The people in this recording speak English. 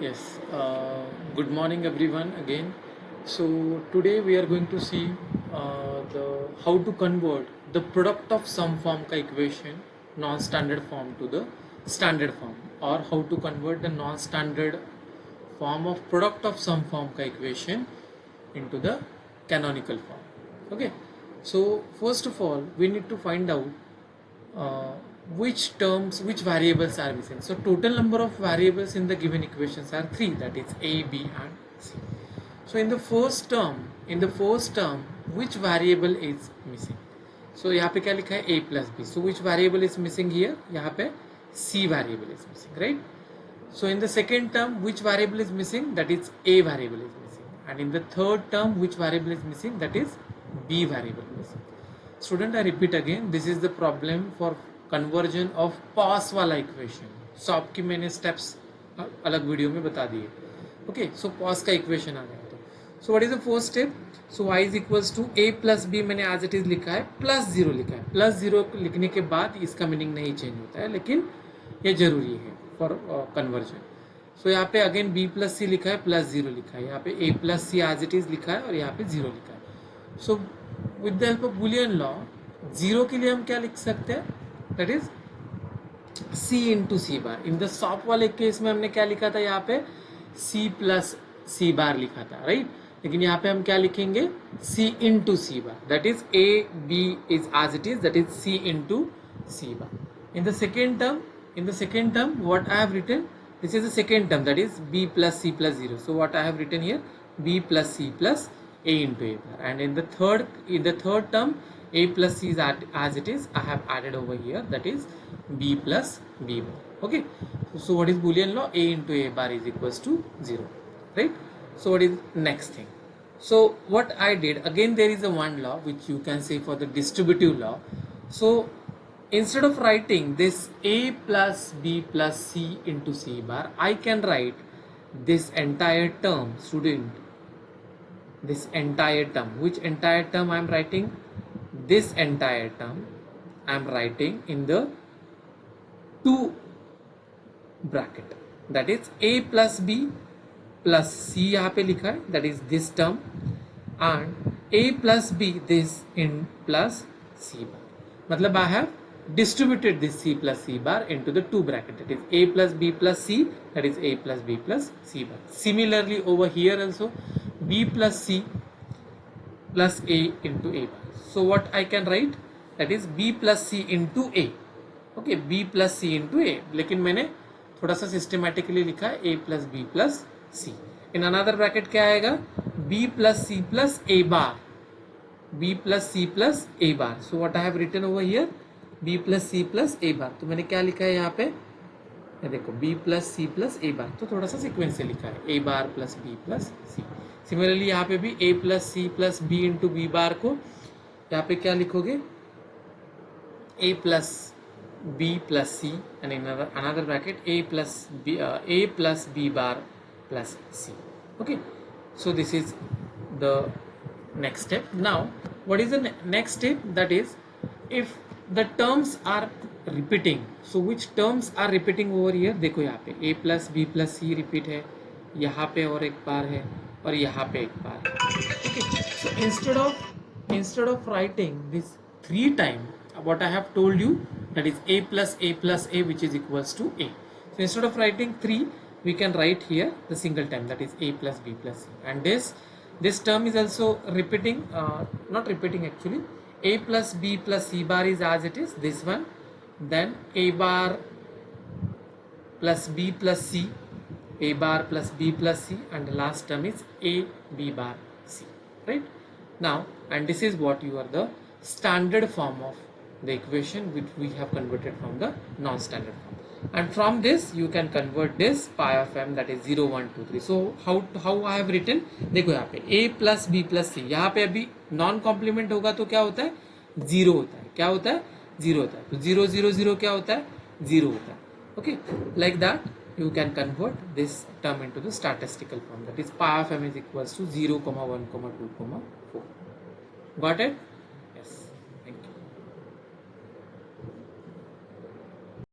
Yes, good morning everyone again. So today we are going to see the how to convert the product of sum form का equation non-standard form to the standard form, or how to convert the non-standard form of product of sum form का equation into the canonical form. Okay, so first of all we need to find out uh, which variables are missing. So total number of variables in the given equations are 3, that is a, b and c. So in the first term which variable is missing? So यहाँ पे क्या लिखा है a plus b. So which variable is missing here? यहाँ पे c variable is missing, right? So in the second term which variable is missing? That is a variable is missing. And in the third term which variable is missing? That is b variable missing. Student, I repeat again, this is the problem for conversion of POS वाला equation. Solve की मैंने steps अलग video में बता दिए. Okay, so POS का equation आ गया. तो so what is the first step? So y is equals to a plus B मैंने एज इट इज लिखा है, प्लस जीरो लिखा है. प्लस जीरो लिखने के बाद इसका मीनिंग नहीं चेंज होता है, लेकिन ये जरूरी है फॉर कन्वर्जन. सो यहाँ पे अगेन b प्लस सी लिखा है, प्लस जीरो लिखा है. यहाँ पे a plus C as it is लिखा है और यहाँ पे जीरो लिखा है. So with the help of Boolean law, zero के लिए हम क्या लिख सकते हैं? That is c into C bar. In the SOP वाले केस में हमने क्या लिखा था? यहाँ पे c प्लस सी बार लिखा था, राइट? लेकिन यहाँ पे हम क्या लिखेंगे? c into C bar. That is a b is as it is, that is c into C bar. In the second term what I have written, this is the second term, that is b plus c plus 0. So what I have written here, b plus c plus a into a bar. And in the third term, a plus c is as it is, I have added over here, that is b plus b bar. Okay, so what is Boolean law? A into a bar is equals to 0, right? So what is next thing? So what I did, again there is a one law which you can say for the distributive law. So instead of writing this a plus b plus c into c bar, I can write this entire term, student. This entire term. Which entire term I am writing? This entire term I am writing in the 2 bracket. That is a plus b plus c यहाँ पे लिखा है, that is this term, and a plus b this in plus c bar. मतलब I have distributed this c plus c bar into the 2 bracket, that is a plus b plus c, that is a plus b plus c bar. Similarly over here also b plus c plus a into a bar. So what I can write? That is b plus c into a. Okay, b plus c into a. लेकिन मैंने थोड़ा सा systematically लिखा है a plus b plus c. In another bracket क्या आएगा? b plus c plus a bar. b plus c plus a bar. So what I have written over here? b plus c plus a bar. तो मैंने क्या लिखा है यहाँ पे? ये देखो b plus c plus a bar. तो थोड़ा सा सीक्वेंस से लिखा है a bar plus b plus c. Similarly यहाँ पे भी a plus c plus b into b bar को यहाँ पे क्या लिखोगे? a plus b plus c, and in another bracket a plus b bar plus c. Okay, so this is the next step. Now what is the next step? That is, if the terms are repeating, so which terms are repeating over here? देखो यहाँ पे a plus b plus c repeat है, यहाँ पे और एक बार है, और यहाँ पे एक बार है. Okay, so instead of writing this 3 times, what I have told you, that is a plus a which is equals to a. So instead of writing 3, we can write here the single time, that is a plus b plus c. And this term is also repeating, not repeating actually. A plus b plus c bar is as it is, this one. Then a bar plus b plus c, a bar plus b plus c, and the last term is a b bar c, right? Now, and this is what you are the standard form of the equation which we have converted from the non-standard form. And from this you can convert this pi of m, that is 0 1 2 3. So how I have written, देखो यहाँ पे a plus b plus c, यहाँ पे अभी non complement होगा तो क्या होता है? 0 होता है. क्या होता है? 0 होता है. तो 0 0 0 क्या होता है? 0 होता है. Okay, like that you can convert this term into the statistical form, that is pi of m is equals to 0 1 2 4. Got it?